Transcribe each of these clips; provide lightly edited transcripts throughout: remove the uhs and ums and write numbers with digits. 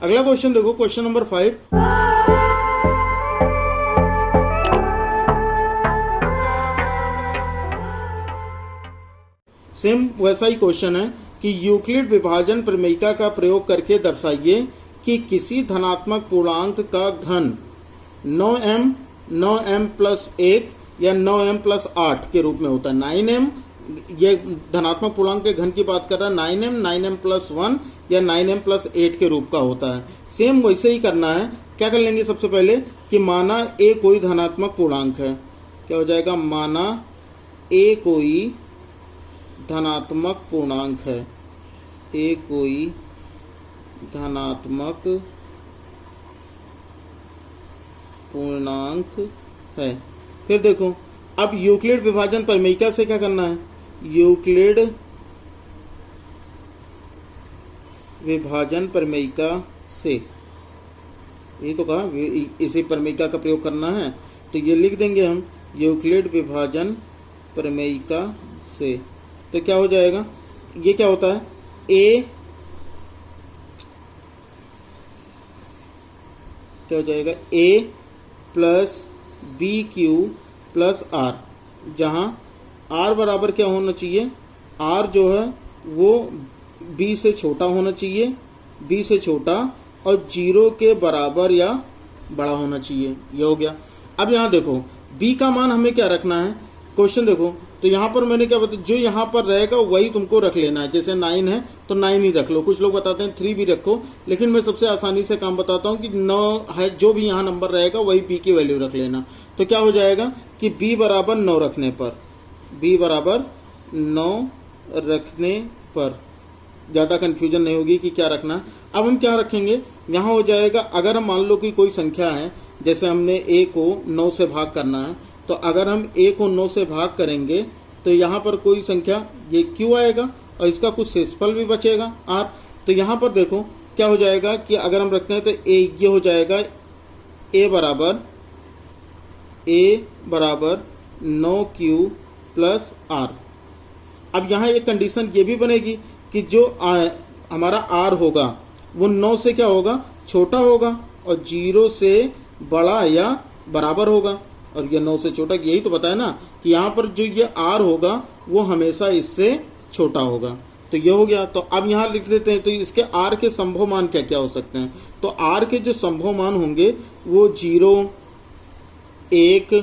अगला क्वेश्चन देखो, question number 5। Same वैसा ही क्वेश्चन है कि यूक्लिड विभाजन प्रमेयिका का प्रयोग करके दर्शाइए कि किसी धनात्मक पूर्णांक का घन 9m 9m प्लस 1 या 9m प्लस 8 के रूप में होता है। 9m, ये धनात्मक पूर्णांक के घन की बात कर रहा है, 9m 9m प्लस 1 या 9m प्लस 8 के रूप का होता है। सेम वैसे ही करना है। क्या कर लेंगे सबसे पहले कि माना a कोई धनात्मक पूर्णांक है। क्या हो जाएगा, माना a कोई धनात्मक पूर्णांक है, a कोई धनात्मक पूर्णांक है। फिर देखो, अब यूक्लिड विभाजन प्रमेयिका से क्या करना है, यूक्लिड विभाजन प्रमेयिका से, ये तो कहा इसी प्रमेयिका का प्रयोग करना है, तो ये लिख देंगे हम यूक्लिड विभाजन प्रमेयिका से। तो क्या हो जाएगा, ये क्या होता है, a क्या हो जाएगा, a plus B Q plus R, जहां r बराबर क्या होना चाहिए, r जो है वो b से छोटा होना चाहिए, b से छोटा और 0 के बराबर या बड़ा होना चाहिए। ये हो गया। अब यहाँ देखो b का मान हमें क्या रखना है, क्वेश्चन देखो, तो यहाँ पर मैंने क्या बताया, जो यहाँ पर रहेगा वही तुमको रख लेना है। जैसे 9 है तो 9 ही रख लो, कुछ लोग बताते हैं 3 भी रखो, लेकिन मैं सबसे आसानी से काम बताता हूँ कि 9 है, जो भी यहाँ नंबर रहेगा वही b की वैल्यू रख लेना। तो क्या हो जाएगा कि b बराबर 9 रखने पर, b बराबर 9 रखने पर ज़्यादा कन्फ्यूजन नहीं होगी कि क्या रखना है। अब हम क्या रखेंगे, यहाँ हो जाएगा, अगर हम मान लो कि कोई संख्या है, जैसे हमने a को 9 से भाग करना है, तो अगर हम a को 9 से भाग करेंगे तो यहाँ पर कोई संख्या ये q आएगा और इसका कुछ शेषफल भी बचेगा r। तो यहाँ पर देखो क्या हो जाएगा कि अगर हम रखते हैं तो ये हो जाएगा a बराबर 9q प्लस r। अब यहाँ एक कंडीशन ये भी बनेगी कि जो हमारा r होगा वो 9 से क्या होगा, छोटा होगा और 0 से बड़ा या बराबर होगा, और ये 9 से छोटा, यही तो बताया ना कि यहाँ पर जो ये r होगा वो हमेशा इससे छोटा होगा। तो ये हो गया। तो अब यहाँ लिख देते हैं, तो इसके r के संभव मान क्या क्या हो सकते हैं। तो r के जो संभव मान होंगे वो 0 1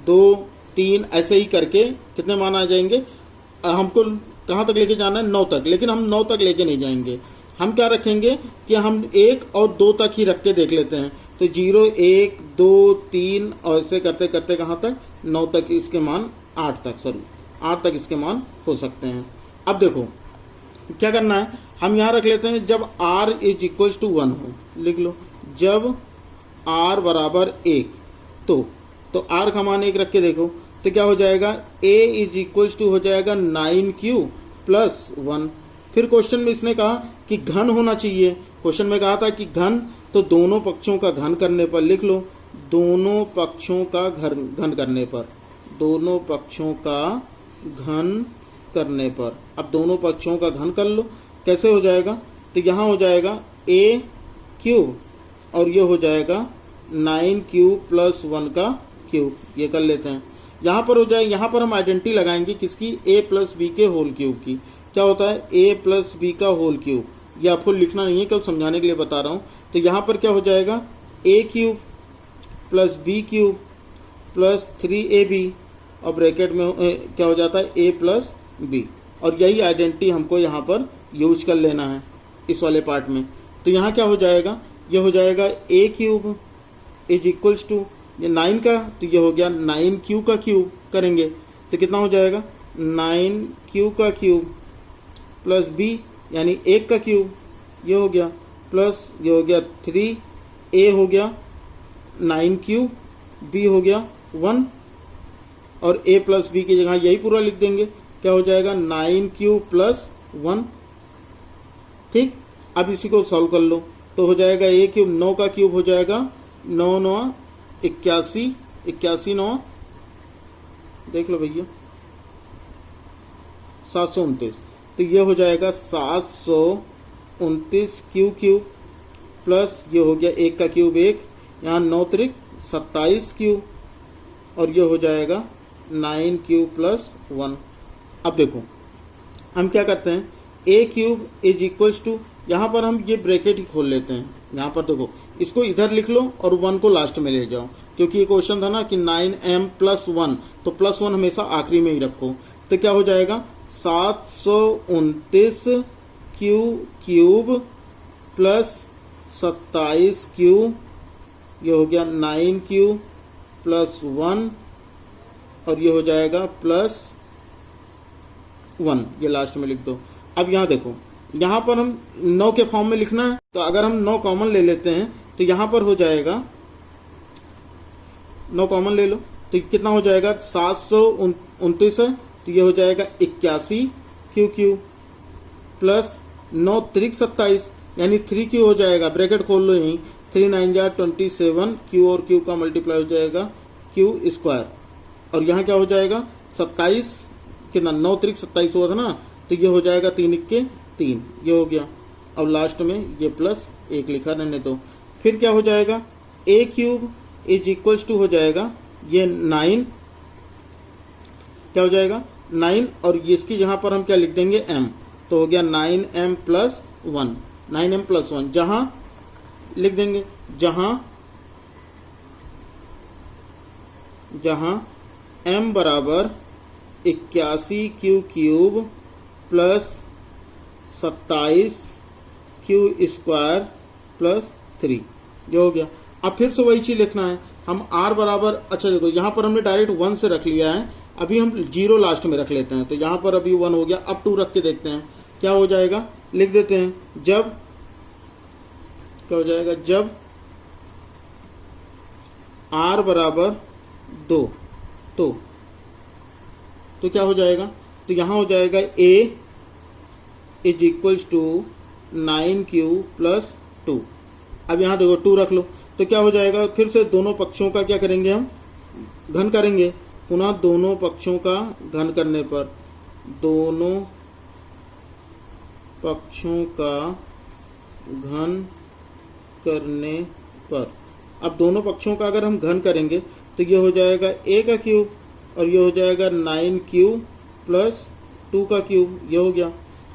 2 3 ऐसे ही करके कितने मान आ जाएंगे। हमको कहाँ तक लेके जाना है, 9 तक, लेकिन हम 9 तक लेके नहीं जाएंगे। हम क्या रखेंगे कि हम 1 और 2 तक ही रख के देख लेते हैं। तो 0 1 2 3 और ऐसे करते करते कहाँ तक, 9 तक इसके मान, 8 तक इसके मान हो सकते हैं। अब देखो क्या करना है, हम यहाँ रख लेते हैं, जब r इज इक्वल्स टू 1 हो, लिख लो, जब r बराबर 1, तो r का मान 1 रख के देखो, तो क्या हो जाएगा, a इज इक्वल्स टू हो जाएगा 9q प्लस 1। फिर क्वेश्चन में इसने कहा कि घन होना चाहिए, क्वेश्चन में कहा था कि घन, तो दोनों पक्षों का घन करने पर लिख लो, दोनों पक्षों का घन करने पर, दोनों पक्षों का घन करने पर। अब दोनों पक्षों का घन कर लो, कैसे हो जाएगा, तो यहाँ हो जाएगा a क्यूब और ये हो जाएगा 9q प्लस 1 का क्यूब, ये कर लेते हैं। यहाँ पर हो जाए, यहाँ पर हम आइडेंटिटी लगाएंगे किसकी, a प्लस बी के होल क्यूब की। क्या होता है, a प्लस बी का होल क्यूब, ये आपको लिखना नहीं है, कल समझाने के लिए बता रहा हूँ। तो यहाँ पर क्या हो जाएगा, a cube plus B cube plus 3ab और ब्रैकेट में क्या हो जाता है, a प्लस बी, और यही आइडेंटिटी हमको यहाँ पर यूज कर लेना है इस वाले पार्ट में। तो यहाँ क्या हो जाएगा, ये हो जाएगा a cube is equals to ये 9 का, तो ये हो गया 9q का क्यूब करेंगे तो कितना हो जाएगा, 9q का क्यूब प्लस b यानी 1 का क्यूब, ये हो गया, प्लस ये हो गया 3a हो गया 9q, b हो गया 1 और a प्लस b की जगह यही पूरा लिख देंगे। क्या हो जाएगा, 9q प्लस 1। ठीक, अब इसी को सॉल्व कर लो, तो हो जाएगा a क्यूब, 9 का क्यूब हो जाएगा 9 9 81, 81 9 देख लो भैया 729, तो ये हो जाएगा 729 क्यू क्यूब प्लस ये हो गया 1 का क्यूब 1, यहाँ 9 त्रिक 27 क्यू, और ये हो जाएगा 9 क्यू प्लस 1। अब देखो हम क्या करते हैं, ए क्यूब इज इक्वल्स टू, यहाँ पर हम ये ब्रैकेट ही खोल लेते हैं। यहाँ पर देखो इसको इधर लिख लो और 1 को लास्ट में ले जाओ, क्योंकि ये क्वेश्चन था ना कि 9m प्लस 1, तो प्लस 1 हमेशा आखिरी में ही रखो। तो क्या हो जाएगा 729 क्यू क्यूब प्लस 27 क्यू, ये हो गया 9 क्यू प्लस 1, और ये हो जाएगा प्लस 1, ये लास्ट में लिख दो। अब यहाँ देखो, यहाँ पर हम 9 के फॉर्म में लिखना है, तो अगर हम 9 कॉमन ले लेते हैं तो यहाँ पर हो जाएगा 9 कॉमन ले लो तो कितना हो जाएगा 729 है, तो ये हो जाएगा 81 क्यू क्यू प्लस 9 त्रिक 27, यानी 3 क्यू हो जाएगा, ब्रैकेट खोल लो यहीं, 3 9 जा 27, क्यू और क्यू का मल्टीप्लाई हो जाएगा क्यू स्क्वायर, और यहाँ क्या हो जाएगा 27, कितना 9 त्रिक 27 हुआ था ना, तो ये हो जाएगा 3 1 के 3, ये हो गया। अब लास्ट में ये प्लस 1 लिखा रहने दो। फिर क्या हो जाएगा ए क्यूब इज इक्वल्स टू हो जाएगा ये 9, क्या हो जाएगा 9, और इसकी यहाँ पर हम क्या लिख देंगे m, तो हो गया 9m प्लस 1, 9m प्लस 1, जहां लिख देंगे जहां m बराबर 81 Q cube plus 27 Q square plus 3, ये हो गया। अब फिर से वही चीज लिखना है, हम r बराबर, अच्छा देखो यहाँ पर हमने डायरेक्ट 1 से रख लिया है, अभी हम 0 लास्ट में रख लेते हैं, तो यहाँ पर अभी 1 हो गया। अब 2 रख के देखते हैं क्या हो जाएगा, लिख देते हैं जब, क्या हो जाएगा जब r बराबर 2, तो क्या हो जाएगा, तो यहाँ हो जाएगा a is equals to 9q plus 2। अब यहाँ देखो 2 रख लो, तो क्या हो जाएगा, फिर से दोनों पक्षों का क्या करेंगे, हम घन करेंगे, पुनः दोनों पक्षों का घन करने पर, दोनों पक्षों का घन करने पर, अब दोनों पक्षों का अगर हम घन करेंगे तो ये हो जाएगा a का क्यूब, और ये हो जाएगा 9q प्लस 2 का क्यूब, ये हो गया।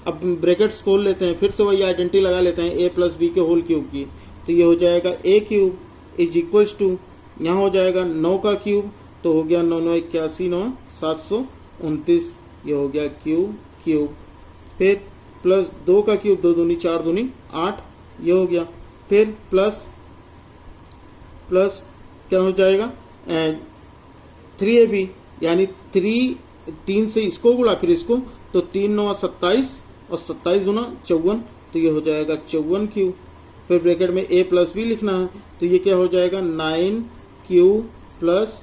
अब ब्रैकेट्स खोल लेते हैं, फिर से वही आइडेंटिटी लगा लेते हैं a प्लस बी के होल क्यूब की, तो ये हो जाएगा a cube is equals to, यहाँ हो जाएगा 9 का क्यूब, तो हो गया 9 9 81 9 729, ये हो गया क्यूब, फिर प्लस 2 का क्यूब, 2 दूनी 4 दूनी 8, ये हो गया। फिर प्लस क्या हो जाएगा 3ab, यानी 3 से इसको गुणा फिर इसको, तो 3 9 27 और 27 गुना 54, तो ये हो जाएगा 54 क्यू। फिर ब्रैकेट में a प्लस बी लिखना है, तो ये क्या हो जाएगा 9q प्लस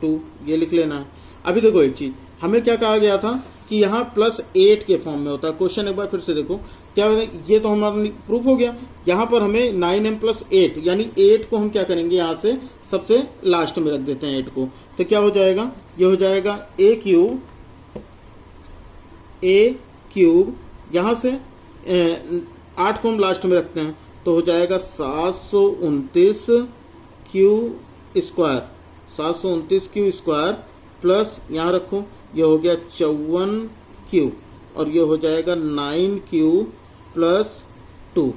2, ये लिख लेना है। अभी देखो एक चीज, हमें क्या कहा गया था कि यहाँ प्लस 8 के फॉर्म में होता है। क्वेश्चन एक बार फिर से देखो, क्या ये तो हमारा प्रूफ हो गया। यहाँ पर हमें 9m प्लस 8, यानी 8 को हम क्या करेंगे, यहाँ से सबसे लास्ट में रख देते हैं 8 को, तो क्या हो जाएगा, ये हो जाएगा a क्यूब, यहाँ से 8 को हम लास्ट में रखते हैं, तो हो जाएगा 729 Q square, 729 Q square plus यहाँ रखो, ये हो गया 54 क्यू, और ये हो जाएगा 9q प्लस 2।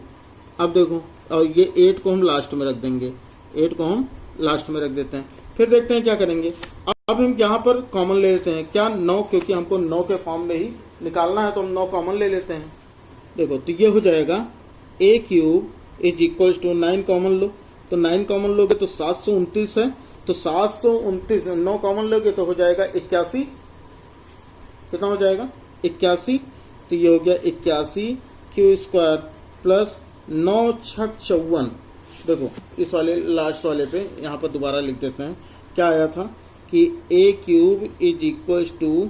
अब देखो, और ये 8 को हम लास्ट में रख देंगे, 8 को हम लास्ट में रख देते हैं। फिर देखते हैं क्या करेंगे। अब हम यहाँ पर कॉमन ले लेते हैं, क्या 9, क्योंकि हमको 9 के फॉर्म में ही निकालना है, तो हम 9 कॉमन ले लेते हैं। देखो, तो ये हो जाएगा a cube is equals to 9 common लो, तो 9 कॉमन लोगे तो 729 है, तो 729 9 कॉमन लोगे तो हो जाएगा 81, कितना हो जाएगा 81, तो ये हो गया 81 क्यू स्क्वायर प्लस 9 6 54। देखो इस वाले लास्ट वाले पे यहाँ पर दोबारा लिख देते हैं, क्या आया था कि a cube is equals to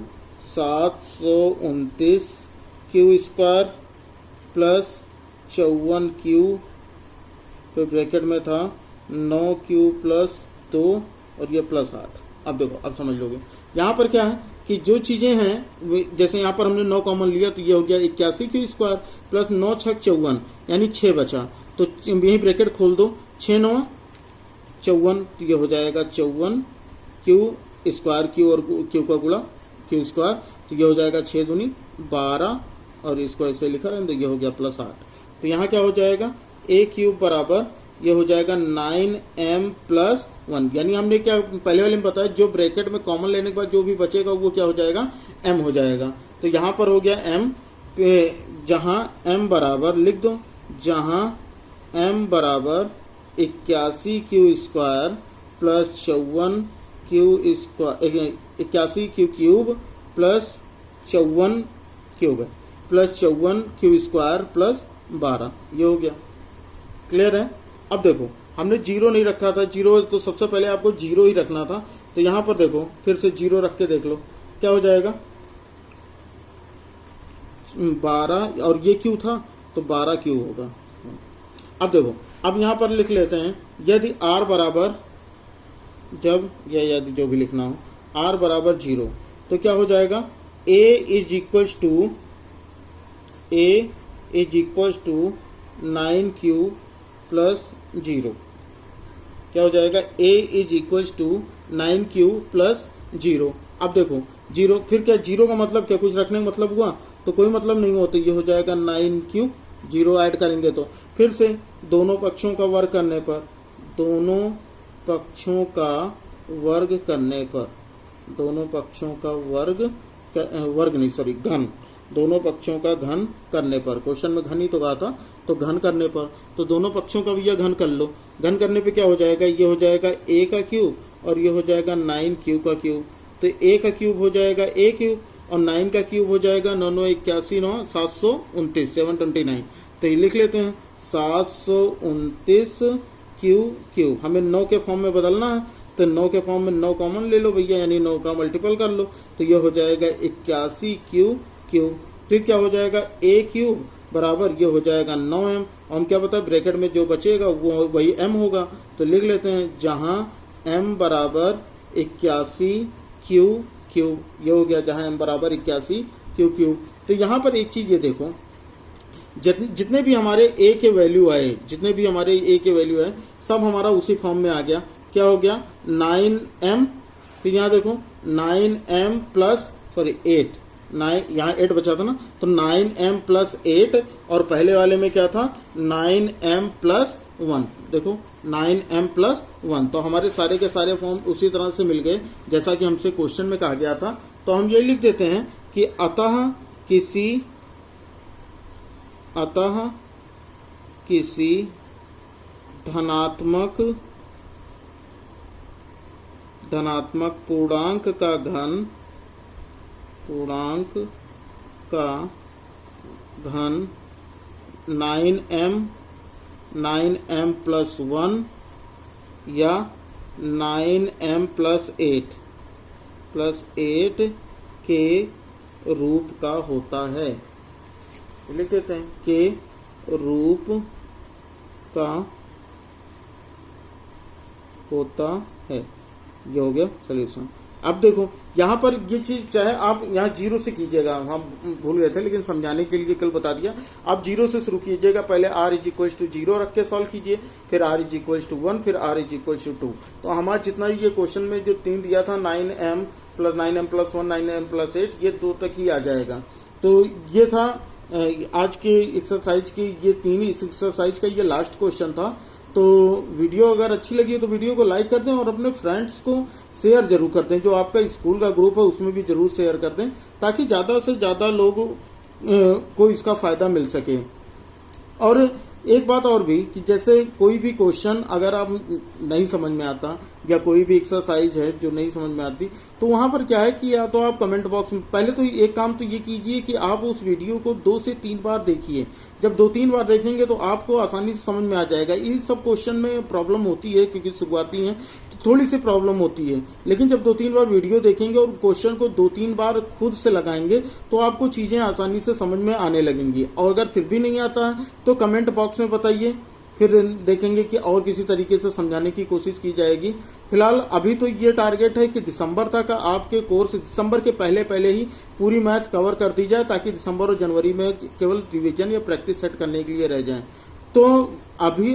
729 Q square plus 54 Q, फिर ब्रैकेट में था 9 क्यू प्लस 2 और ये प्लस 8। अब देखो, अब समझ लोगे यहाँ पर क्या है कि जो चीजें हैं, जैसे यहाँ पर हमने 9 कॉमन लिया, तो ये हो गया 81 क्यू स्क्वायर प्लस 9 6 54, यानी 6 बचा, तो यही ब्रैकेट खोल दो, 6 9 54, तो ये हो जाएगा 54 क्यू स्क्वायर, क्यू और क्यू का गुणा क्यू स्क्वायर, तो ये हो जाएगा 6 दूनी 12, और इसको ऐसे लिखा रहे तो ये हो गया +8। तो यहाँ क्या हो जाएगा, ए क्यूब बराबर ये हो जाएगा 9m+1, यानी हमने क्या पहले वाले में बताया, जो ब्रैकेट में कॉमन लेने के बाद जो भी बचेगा वो क्या हो जाएगा, m हो जाएगा। तो यहाँ पर हो गया m, जहाँ m बराबर लिख दो, जहाँ m बराबर 81 Q square plus 54 Q square, 81 Q cube plus 54 cube है, प्लस 54 क्यू स्क्वायर प्लस 12, ये हो गया। क्लियर है। अब देखो हमने 0 नहीं रखा था, 0 तो सबसे पहले आपको 0 ही रखना था, तो यहां पर देखो फिर से 0 रख के देख लो क्या हो जाएगा, 12, और ये क्यू था तो 12 क्यू होगा। अब देखो अब यहां पर लिख लेते हैं, यदि r बराबर, जब या यदि जो भी लिखना हो, r बराबर 0, तो क्या हो जाएगा, a is equals to 9q plus 0, क्या हो जाएगा, a is equals to 9q plus 0। अब देखो 0, फिर क्या 0 का मतलब क्या, कुछ रखने का मतलब हुआ, तो कोई मतलब नहीं होता, ये हो जाएगा 9q, 0 ऐड करेंगे तो फिर से दोनों पक्षों का वर्ग करने पर, दोनों पक्षों का वर्ग करने पर, दोनों पक्षों का घन, दोनों पक्षों का घन करने पर, क्वेश्चन में घन ही तो कहा था, तो घन करने पर, तो दोनों पक्षों का भी यह घन कर लो, घन करने पे क्या हो जाएगा, ये हो जाएगा a का क्यूब और ये हो जाएगा 9q का क्यूब, तो a का क्यूब हो जाएगा a क्यूब और 9 का क्यूब हो जाएगा 9 9 81 9 729 729, तो ये लिख लेते हैं 729 क्यूब। हमें 9 के फॉर्म में बदलना है, तो 9 के फॉर्म में 9 कॉमन ले लो भैया, यानी 9 का मल्टीपल कर लो, तो ये हो जाएगा 81 क्यूब। फिर क्या हो जाएगा, a क्यूब बराबर ये हो जाएगा 9m, हम क्या पता है ब्रैकेट में जो बचेगा वो वही m होगा, तो लिख लेते हैं जहां m बराबर 81 क्यूब, ये हो गया जहां m बराबर 81 क्यूब। तो यहाँ पर एक चीज ये देखो, जितने भी हमारे a के वैल्यू आए, सब हमारा उसी फॉर्म में आ गया। क्या हो गया, 9m, फिर यहाँ देखो 9m प्लस 8, 9 यहाँ 8 बचा था ना, तो 9m प्लस 8, और पहले वाले में क्या था 9m प्लस 1, देखो 9m प्लस 1, तो हमारे सारे के सारे फॉर्म उसी तरह से मिल गए जैसा कि हमसे क्वेश्चन में कहा गया था। तो हम ये लिख देते हैं कि अतः किसी धनात्मक पूर्णांक का घन 9m प्लस 1 या 9m प्लस 8 के रूप का होता है, लिख देते हैं के रूप का होता है। ये हो गया सोल्यूशन। अब देखो यहाँ पर ये चीज चाहे आप यहाँ 0 से कीजिएगा, हम भूल गए थे लेकिन समझाने के लिए कल बता दिया, आप 0 से शुरू कीजिएगा। पहले r इज इक्वल टू 0 रख के सॉल्व कीजिए, फिर r इज इक्वल टू 1, फिर r इज इक्वल टू 2। तो हमारा जितना ये क्वेश्चन में जो 3 दिया था 9m प्लस 1 9m प्लस 8, ये 2 तक ही आ जाएगा। तो ये था आज के एक्सरसाइज की, ये 3 इस एक्सरसाइज का ये लास्ट क्वेश्चन था। तो वीडियो अगर अच्छी लगी तो वीडियो को लाइक कर दें और अपने फ्रेंड्स को शेयर जरूर कर दें। जो आपका स्कूल का ग्रुप है उसमें भी जरूर शेयर कर दें, ताकि ज़्यादा से ज़्यादा लोगों को इसका फ़ायदा मिल सके। और एक बात और भी कि जैसे कोई भी क्वेश्चन अगर आप नहीं समझ में आता या कोई भी एक्सरसाइज है जो नहीं समझ में आती, तो वहाँ पर क्या है कि या तो आप कमेंट बॉक्स में, पहले तो एक काम तो ये कीजिए कि आप उस वीडियो को 2 से 3 बार देखिए। जब 2-3 बार देखेंगे तो आपको आसानी से समझ में आ जाएगा। इस सब क्वेश्चन में प्रॉब्लम होती है क्योंकि शुरुआती हैं तो थोड़ी सी प्रॉब्लम होती है, लेकिन जब 2-3 बार वीडियो देखेंगे और क्वेश्चन को 2-3 बार खुद से लगाएंगे तो आपको चीज़ें आसानी से समझ में आने लगेंगी। और अगर फिर भी नहीं आता है तो कमेंट बॉक्स में बताइए, फिर देखेंगे कि और किसी तरीके से समझाने की कोशिश की जाएगी। फिलहाल अभी तो ये टारगेट है कि दिसंबर तक आपके कोर्स, दिसंबर के पहले ही पूरी मैथ कवर कर दी जाए, ताकि दिसंबर और जनवरी में केवल रिवीजन या प्रैक्टिस सेट करने के लिए रह जाए। तो तो अभी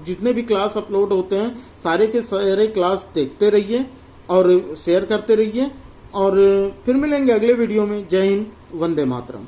जितने भी क्लास अपलोड होते हैं सारे के सारे क्लास देखते रहिए और शेयर करते रहिए, और फिर मिलेंगे अगले वीडियो में। जय हिंद, वंदे मातरम।